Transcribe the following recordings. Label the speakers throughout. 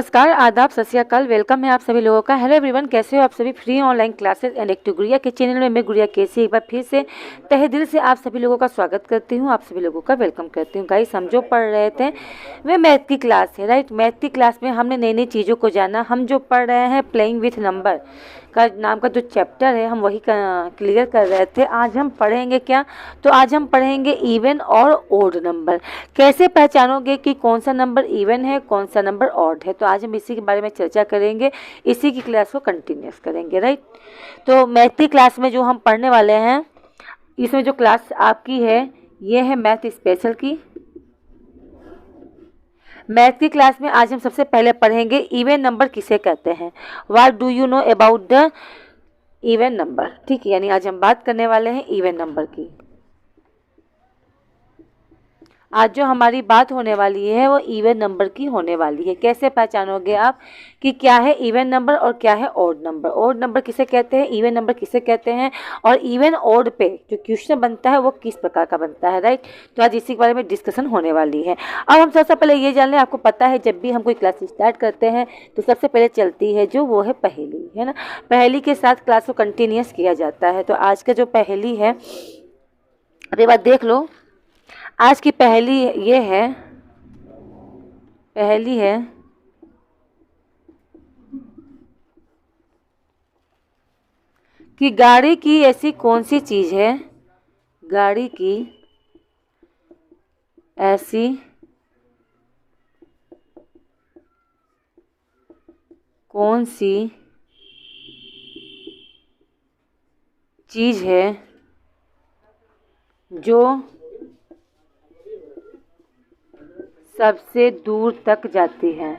Speaker 1: नमस्कार, आदाब, सत श्री अकाल। वेलकम है आप सभी लोगों का। हेलो एवरीवन, कैसे हो आप सभी। Free online classes and active गुड़िया के चैनल में मैं गुड़िया कैसी एक बार फिर से तहे दिल से आप सभी लोगों का स्वागत करती हूँ, आप सभी लोगों का वेलकम करती हूँ। गाइस, हम जो पढ़ रहे थे वह मैथ की क्लास है, राइट। मैथ की क्लास में हमने नई नई चीज़ों को जाना। हम जो पढ़ रहे हैं प्लेइंग विथ नंबर का नाम का जो चैप्टर है, हम वही क्लियर कर रहे थे। आज हम पढ़ेंगे क्या, तो आज हम पढ़ेंगे इवन और ओड नंबर। कैसे पहचानोगे कि कौन सा नंबर इवन है, कौन सा नंबर ऑड है, तो आज हम इसी के बारे में चर्चा करेंगे, इसी की क्लास को कंटिन्यूस करेंगे, राइट। तो मैथ की क्लास में जो हम पढ़ने वाले हैं, इसमें जो क्लास आपकी है ये है मैथ स्पेशल की। मैथ की क्लास में आज हम सबसे पहले पढ़ेंगे इवन नंबर किसे कहते हैं। What do you know about the even number, ठीक है। यानी आज हम बात करने वाले हैं इवन नंबर की। आज जो हमारी बात होने वाली है वो इवन नंबर की होने वाली है। कैसे पहचानोगे आप कि क्या है इवन नंबर और क्या है ऑड नंबर। ऑड नंबर किसे कहते हैं, इवन नंबर किसे कहते हैं, और इवन ऑड पे जो क्वेश्चन बनता है वो किस प्रकार का बनता है, राइट। तो आज इसी के बारे में डिस्कशन होने वाली है। अब हम सबसे पहले ये जान लें, आपको पता है जब भी हम कोई क्लास स्टार्ट करते हैं तो सबसे पहले चलती है जो वो है पहेली, है ना। पहेली के साथ क्लास को कंटिन्यूस किया जाता है। तो आज का जो पहेली है, अरे बात देख लो। आज की पहेली ये है, पहेली है कि गाड़ी की ऐसी कौन सी चीज है, गाड़ी की ऐसी कौन सी चीज है जो सबसे दूर तक जाती है।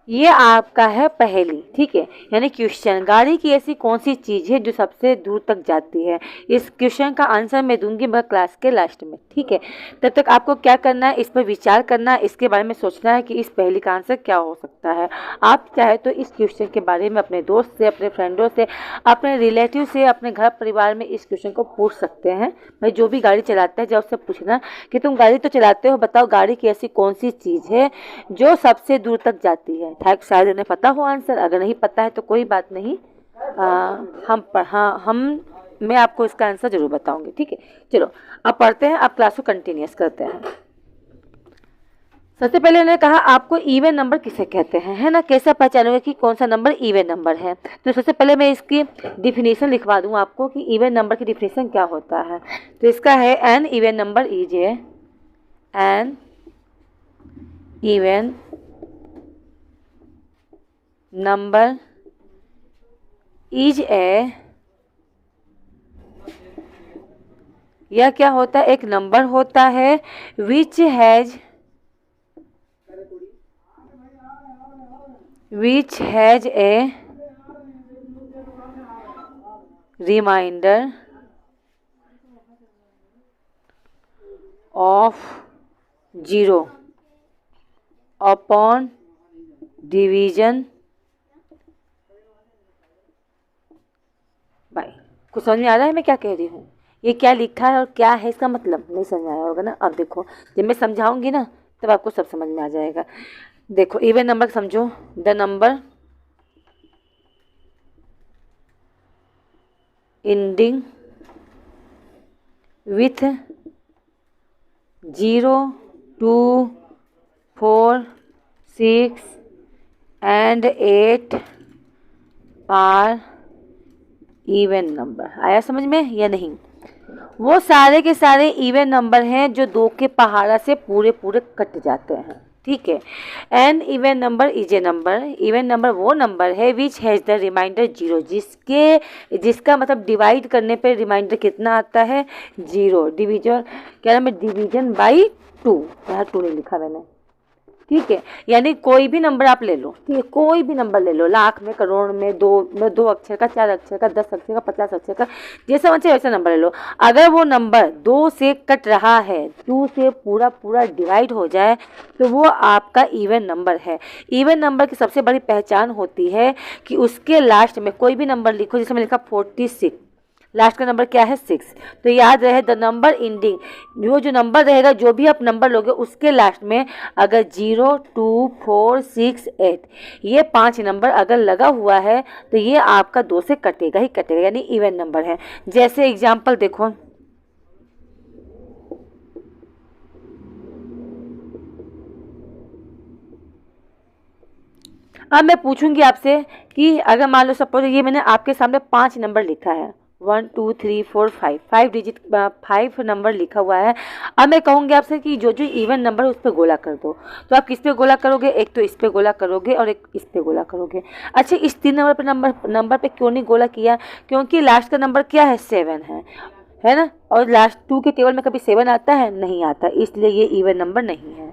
Speaker 1: ये आपका है पहेली, ठीक है। यानी क्वेश्चन, गाड़ी की ऐसी कौन सी चीज़ है जो सबसे दूर तक जाती है। इस क्वेश्चन का आंसर मैं दूंगी मगर क्लास के लास्ट में, ठीक है। तब तक आपको क्या करना है, इस पर विचार करना है, इसके बारे में सोचना है कि इस पहेली का आंसर क्या हो सकता है। आप चाहे तो इस क्वेश्चन के बारे में अपने दोस्त से, अपने फ्रेंडों से, अपने रिलेटिव से, अपने घर परिवार में इस क्वेश्चन को पूछ सकते हैं। भाई जो भी गाड़ी चलाता है, जब उससे पूछना कि तुम गाड़ी तो चलाते हो, बताओ गाड़ी की ऐसी कौन सी चीज़ है जो सबसे दूर तक जाती है। शायद उन्हें पता हो आंसर, अगर नहीं पता है तो कोई बात नहीं, मैं आपको इसका आंसर जरूर बताऊंगी, ठीक है। चलो अब पढ़ते हैं, अब क्लास को कंटिन्यूस करते हैं। सबसे पहले उन्होंने कहा आपको इवन नंबर किसे कहते हैं, है ना। कैसे पहचानोगे कि कौन सा नंबर इवन नंबर है। तो सबसे पहले मैं इसकी डिफिनेशन लिखवा दूं आपको कि इवन नंबर की डिफिनेशन क्या होता है। तो इसका है an even number is an even number is a, यह क्या होता है, एक नंबर होता है which has a reminder of 0 upon division by. कुछ समझ में आ रहा है मैं क्या कह रही हूँ, ये क्या लिखा है और क्या है इसका मतलब नहीं समझ में आया होगा ना। अब देखो जब मैं समझाऊंगी ना तब आपको सब समझ में आ जाएगा। देखो इवन नंबर समझो, the number ending with 0, 2, 4, 6 and 8 are even number. आया समझ में या नहीं। वो सारे के सारे इवन नंबर हैं जो 2 के पहाड़ा से पूरे पूरे कट जाते हैं, ठीक है। An even number is a number, even number वो नंबर है विच हैज द रिमाइंडर 0, जिसका मतलब डिवाइड करने पे रिमाइंडर कितना आता है 0। डिवीजन क्या नाम है, डिवीजन बाई 2, यहाँ 2 नहीं लिखा मैंने, ठीक है। यानी कोई भी नंबर आप ले लो, ठीक है, कोई भी नंबर ले लो, लाख में, करोड़ में, 2 अक्षर का, 4 अक्षर का, 10 अक्षर का, 50 अक्षर का, जैसा मन वैसा नंबर ले लो। अगर वो नंबर 2 से कट रहा है, 2 से पूरा पूरा डिवाइड हो जाए तो वो आपका इवन नंबर है। इवन नंबर की सबसे बड़ी पहचान होती है कि उसके लास्ट में कोई भी नंबर लिखो, जैसे मैंने लिखा 46, लास्ट का नंबर क्या है 6। तो याद रहे द नंबर इंडिंग, जो नंबर रहेगा, जो भी आप नंबर लोगे उसके लास्ट में अगर 0, 2, 4, 6, 8 ये 5 नंबर अगर लगा हुआ है तो ये आपका 2 से कटेगा ही कटेगा, यानी इवन नंबर है। जैसे एग्जाम्पल देखो, अब मैं पूछूंगी आपसे कि अगर मान लो सपोज ये मैंने आपके सामने 5 नंबर लिखा है, 1, 2, 3, 4, 5, 5 डिजिट 5 नंबर लिखा हुआ है। अब मैं कहूँगी आपसे कि जो जो इवन नंबर है उस पर गोला कर दो। तो आप किस पे गोला करोगे? एक तो इस पे गोला करोगे और एक इस पे गोला करोगे। अच्छा, इस 3 नंबर पे नंबर पे क्यों नहीं गोला किया? क्योंकि लास्ट का नंबर क्या है? 7 है ना। और लास्ट 2 के टेबल में कभी 7 आता है? नहीं आता, इसलिए ये इवन नंबर नहीं है।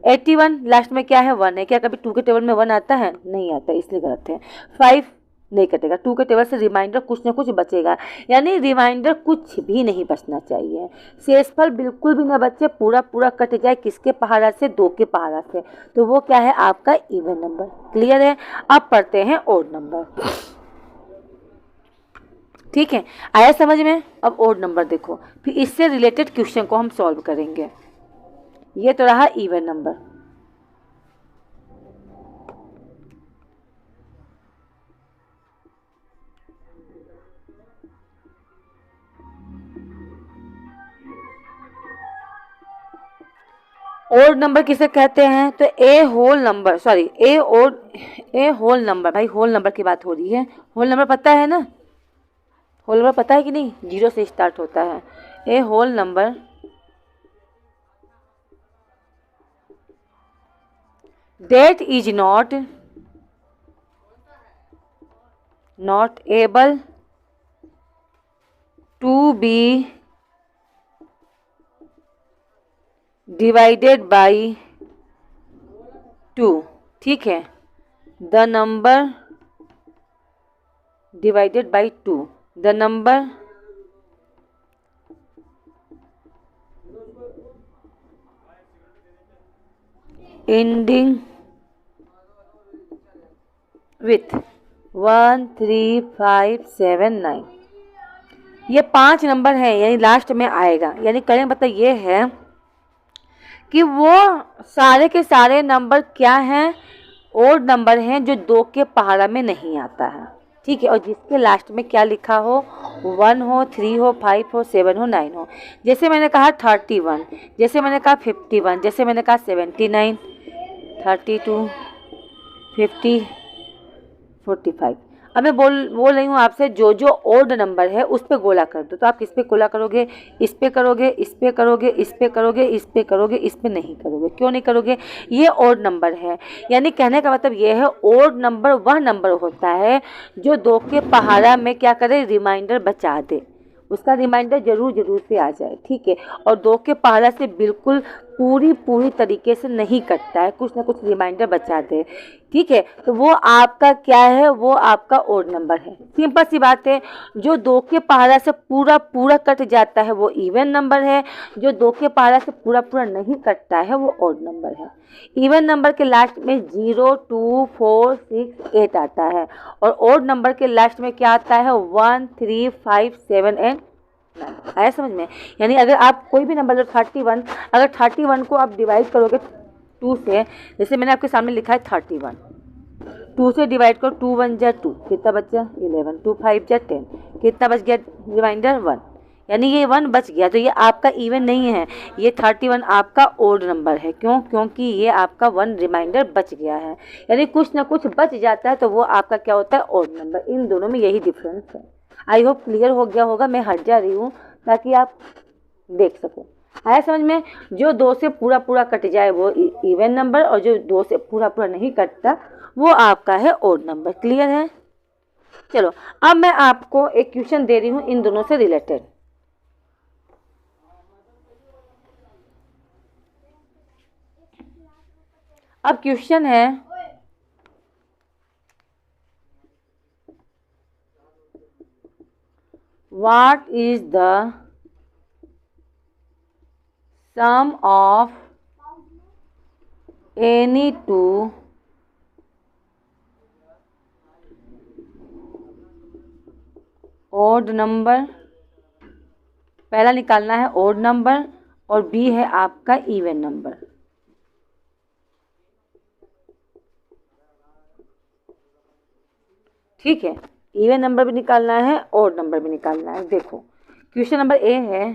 Speaker 1: 81 लास्ट में क्या है? 1 है। क्या कभी 2 के टेबल में 1 आता है? नहीं आता, इसलिए गलत है। 5 नहीं कटेगा, 2 के टेबल से रिमाइंडर कुछ ना कुछ बचेगा, यानी रिमाइंडर कुछ भी नहीं बचना चाहिए। शेषफल बिल्कुल भी ना बचे, पूरा पूरा कट जाए। किसके पहाड़ा से? 2 के पहाड़ा से। तो वो क्या है? आपका इवन नंबर। क्लियर है? अब पढ़ते हैं ओड नंबर। ठीक है, आया समझ में? अब ओड नंबर देखो, फिर इससे रिलेटेड क्वेश्चन को हम सॉल्व करेंगे। ये तो रहा इवन नंबर। ओड नंबर किसे कहते हैं? तो ए होल नंबर, सॉरी ए होल नंबर। भाई होल नंबर की बात हो रही है। होल नंबर पता है ना? होल नंबर पता है कि नहीं? 0 से स्टार्ट होता है। A whole number that is not able to be divided by 2। ठीक है, the number divided by 2, the number ending with 1, 3, 5, 7, 9 ये 5 नंबर है, यानी लास्ट में आएगा। यानी करें मतलब ये है कि वो सारे के सारे नंबर क्या हैं? ओड नंबर हैं, जो 2 के पहाड़ा में नहीं आता है। ठीक है, और जिसके लास्ट में क्या लिखा हो? 1 हो, 3 हो, 5 हो, 7 हो, 9 हो। जैसे मैंने कहा 31, जैसे मैंने कहा 51, जैसे मैंने कहा 79, 32, 50, 45। अब मैं बोल रही हूँ आपसे, जो जो ओड नंबर है उस पे गोला कर दो। तो आप किस पे गोला करोगे? इस पे करोगे, इस पे करोगे, इस पे करोगे, इस पे करोगे, इस पे नहीं करोगे। क्यों नहीं करोगे? ये ओड नंबर है। यानी कहने का मतलब ये है, ओड नंबर वह नंबर होता है जो 2 के पहाड़ा में क्या करे? रिमाइंडर बचा दे, उसका रिमाइंडर जरूर से आ जाए। ठीक है, और 2 के पहाड़ा से बिल्कुल पूरी तरीके से नहीं कटता है, कुछ ना कुछ रिमाइंडर बचा दे। ठीक है, तो वो आपका क्या है? वो आपका ओड नंबर है। सिंपल सी बात है। जो 2 के पहाड़ा से पूरा कट जाता है वो इवन नंबर है, जो 2 के पहाड़ा से पूरा नहीं कटता है वो ओड नंबर है। इवन नंबर के लास्ट में 0, 2, 4, 6, 8 आता है, और ओड नंबर के लास्ट में क्या आता है? 1, 3, 5, 7 एंड 9। आया समझ में? यानी अगर आप कोई भी नंबर 31, अगर 31 को आप डिवाइड करोगे 2 से, जैसे मैंने आपके सामने लिखा है 31, 2 से डिवाइड करो, 2 1 जा 2, कितना बचा? 11, 2 5 जा 10, कितना बच गया? रिमाइंडर 1, यानी ये 1 बच गया। तो ये आपका इवन नहीं है, ये 31 आपका ओड नंबर है। क्यों? क्योंकि ये आपका 1 रिमाइंडर बच गया है, यानी कुछ ना कुछ बच जाता है तो वो आपका क्या होता है? Odd number. इन दोनों में यही डिफरेंस है। आई होप क्लियर हो गया होगा। मैं हट जा रही हूँ ताकि आप देख सको। आया समझ में? जो 2 से पूरा कट जाए वो इवन नंबर, और जो 2 से पूरा नहीं कटता वो आपका है ओड नंबर। क्लियर है? चलो, अब मैं आपको एक क्वेश्चन दे रही हूँ इन दोनों से रिलेटेड। अब क्वेश्चन है, what is the sum of any two 2 odd number, पहला निकालना है ओड नंबर और बी है आपका इवन नंबर। ठीक है, इवन नंबर भी निकालना है, ओड नंबर भी निकालना है। देखो क्वेश्चन नंबर ए है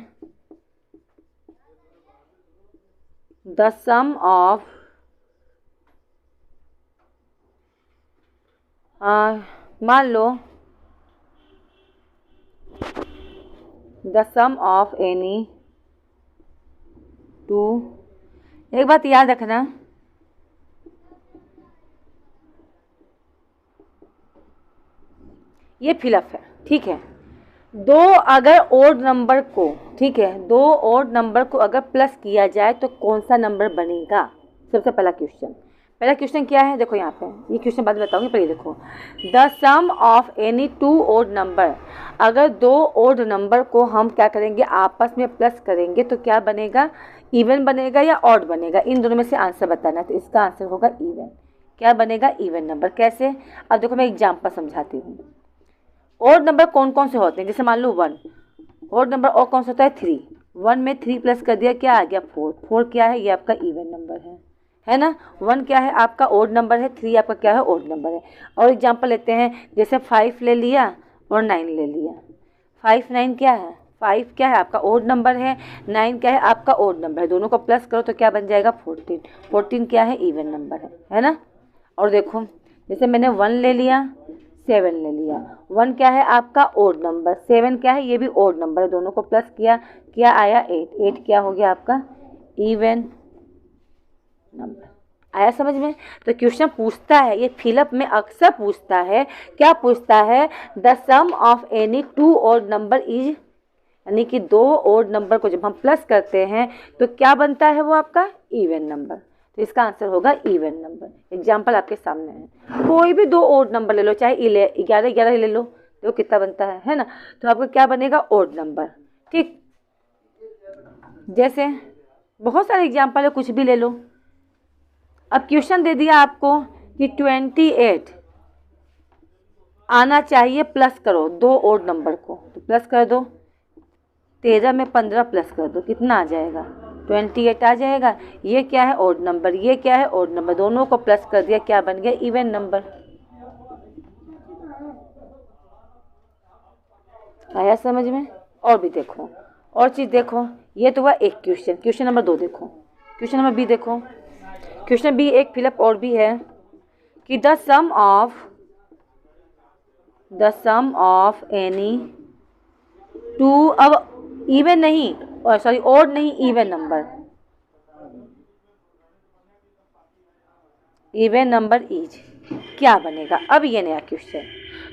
Speaker 1: द सम ऑफ मान लो the sum of any two, एक बात याद रखना, ये फिलअप है। ठीक है, दो अगर ओड नंबर को, ठीक है, दो ओड नंबर को अगर प्लस किया जाए तो कौन सा नंबर बनेगा? सबसे पहला क्वेश्चन क्या है? देखो यहाँ पे, ये क्वेश्चन बाद में बताऊंगी, पहले देखो the sum of any two odd number, अगर दो ओड नंबर को हम क्या करेंगे, आपस में प्लस करेंगे तो क्या बनेगा? इवन बनेगा या ऑड बनेगा? इन दोनों में से आंसर बताना। तो इसका आंसर होगा इवन। क्या बनेगा? Even number. कैसे? अब देखो मैं एग्जाम्पल समझाती हूँ। ओड नंबर कौन कौन से होते हैं? जैसे मान लो 1, ओड नंबर और कौन सा होता है? 3। 1 में 3 प्लस कर दिया, क्या आ गया? 4। 4 क्या है? ये आपका इवन नंबर है ना। 1 क्या है? आपका ओड नंबर है, 3 आपका क्या है? ओड नंबर है। और एग्जांपल लेते हैं, जैसे 5 ले लिया और 9 ले लिया। 5 9 क्या है? 5 क्या है? आपका ओड नंबर है, 9 क्या है? आपका ओड नंबर है। दोनों को प्लस करो तो क्या बन जाएगा? 14। 14 क्या है? इवन नंबर है ना। और देखो जैसे मैंने 1 ले लिया, 7 ले लिया। 1 क्या है? आपका ओड नंबर, 7 क्या है? ये भी ओड नंबर है। दोनों को प्लस किया, क्या आया? 8। 8 क्या हो गया आपका? Even number. आया समझ में? तो क्वेश्चन पूछता है, ये फिलअप में अक्सर पूछता है, क्या पूछता है? The sum of any two odd number is, यानी कि दो ओड नंबर को जब हम प्लस करते हैं तो क्या बनता है? वो आपका इवन नंबर। तो इसका आंसर होगा इवन नंबर। एग्जाम्पल आपके सामने है, कोई भी दो ओड नंबर ले लो, चाहे 11 11 ले लो, तो कितना बनता है ना। तो आपका क्या बनेगा? Odd number. ठीक, जैसे बहुत सारे एग्जाम्पल है, कुछ भी ले लो। अब क्वेश्चन दे दिया आपको कि 28 आना चाहिए, प्लस करो दो ओड नंबर को, तो प्लस कर दो। 13 में 15 प्लस कर दो, कितना आ जाएगा? 28 आ जाएगा। ये क्या है? Odd number. ये क्या है? Odd number. दोनों को प्लस कर दिया, क्या बन गया? Even number. आया समझ में? और भी देखो, और चीज़ देखो। ये तो हुआ एक क्वेश्चन। क्वेश्चन नंबर 2 देखो, क्वेश्चन नंबर बी देखो। क्वेश्चन बी एक फिलअप और भी है कि the sum of any two, अब इवन नहीं, सॉरी ओड नहीं, इवन नंबर इज, क्या बनेगा? अब ये नया क्वेश्चन,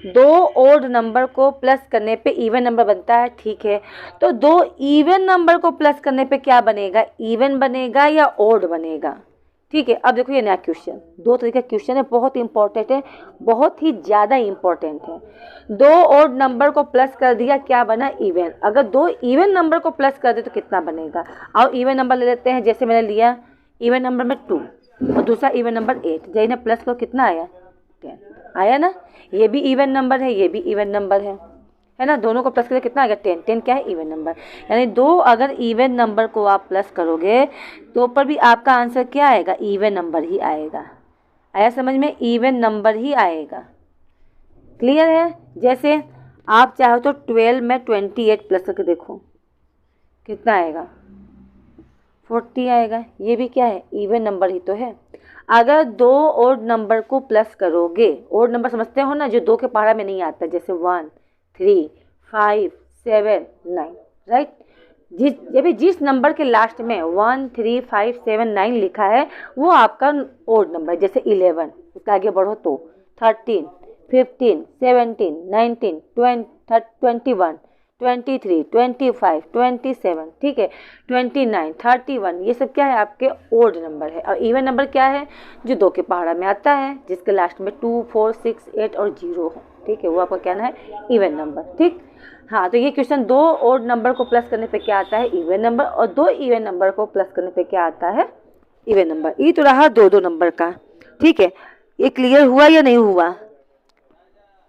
Speaker 1: दो ओड नंबर को प्लस करने पे इवन नंबर बनता है, ठीक है। तो दो इवन नंबर को प्लस करने पे क्या बनेगा? इवन बनेगा या ओड बनेगा? ठीक है, अब देखो ये नया क्वेश्चन, दो तरीके का क्वेश्चन है, बहुत इंपॉर्टेंट है, बहुत ही ज़्यादा इंपॉर्टेंट है। दो ओड नंबर को प्लस कर दिया, क्या बना? इवन। अगर दो इवन नंबर को प्लस कर दे तो कितना बनेगा? और इवन नंबर ले लेते हैं, जैसे मैंने लिया इवन नंबर में 2 और दूसरा इवन नंबर 8, जैसे प्लस को कितना आया? 10 आया ना। ये भी इवन नंबर है, ये भी इवन नंबर है ना। दोनों को प्लस करके कितना आ गया? 10। 10 क्या है? Even number. यानी दो अगर इवन नंबर को आप प्लस करोगे तो ऊपर भी आपका आंसर क्या आएगा? इवन नंबर ही आएगा। आया समझ में? इवन नंबर ही आएगा। क्लियर है? जैसे आप चाहो तो 12 में 28 प्लस करके देखो, कितना आएगा? 40 आएगा। ये भी क्या है? इवन नंबर ही तो है। अगर दो ओड नंबर को प्लस करोगे, ओड नंबर समझते हो ना, जो 2 के पहाड़ा में नहीं आता, जैसे 1 3 5 7 9, राइट। जिस नंबर के लास्ट में 1 3 5 7 9 लिखा है वो आपका ओड नंबर। जैसे 11, उसका आगे बढ़ो तो 13 15 17 19 20 21 23 25 27, ठीक है, 29 31, ये सब क्या है? आपके ओड नंबर है। और इवन नंबर क्या है? जो 2 के पहाड़ा में आता है, जिसके लास्ट में 2 4 6 8 और 0 है, ठीक है, वो आपका क्या है? Even number. ठीक, हाँ। तो ये क्वेश्चन, दो ओड नंबर को प्लस करने पे क्या आता है? Even number. और दो इवन नंबर को प्लस करने पे क्या आता है? Even number. ये तो रहा दो नंबर का, ठीक है। ये क्लियर हुआ या नहीं हुआ?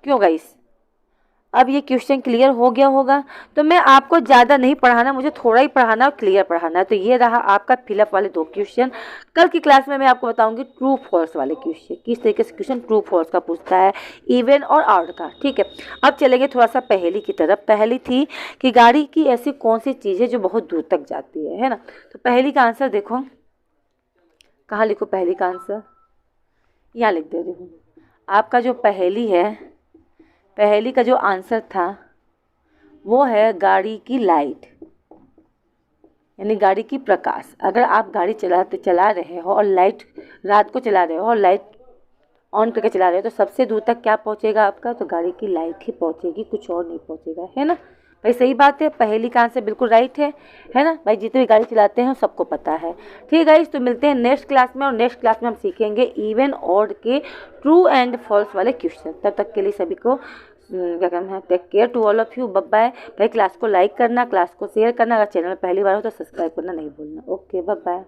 Speaker 1: क्यों गाइस? अब ये क्वेश्चन क्लियर हो गया होगा। तो मैं आपको ज़्यादा नहीं पढ़ाना, मुझे थोड़ा ही पढ़ाना और क्लियर पढ़ाना है। तो ये रहा आपका फिलअप वाले 2 क्वेश्चन। कल की क्लास में मैं आपको बताऊंगी ट्रू फॉल्स वाले क्वेश्चन, किस तरीके से क्वेश्चन ट्रू फॉल्स का पूछता है, इवन और ऑड का। ठीक है, अब चलेंगे थोड़ा सा पहेली की तरफ। पहेली थी कि गाड़ी की ऐसी कौन सी चीज़ है जो बहुत दूर तक जाती है ना। तो पहेली का आंसर देखो, कहाँ लिखो पहेली का आंसर, यहाँ लिख दे रही हूँ। आपका जो पहेली है, पहेली का जो आंसर था वो है गाड़ी की लाइट, यानी गाड़ी की प्रकाश। अगर आप गाड़ी चला रहे हो और लाइट, रात को चला रहे हो और लाइट ऑन करके चला रहे हो, तो सबसे दूर तक क्या पहुंचेगा आपका, तो गाड़ी की लाइट ही पहुंचेगी, कुछ और नहीं पहुंचेगा, है ना भाई। सही बात है, पहेली का आंसर बिल्कुल राइट है ना भाई। जितने भी गाड़ी चलाते हैं सबको पता है। ठीक है गाइस, तो मिलते हैं नेक्स्ट क्लास में, और नेक्स्ट क्लास में हम सीखेंगे इवन ऑड के ट्रू एंड फॉल्स वाले क्वेश्चन। तब तक के लिए सभी को क्या कहना है, take care to all of you, bye bye. भाई क्लास को लाइक करना, क्लास को शेयर करना, अगर चैनल में पहली बार हो तो सब्सक्राइब करना नहीं भूलना। Okay, bye bye.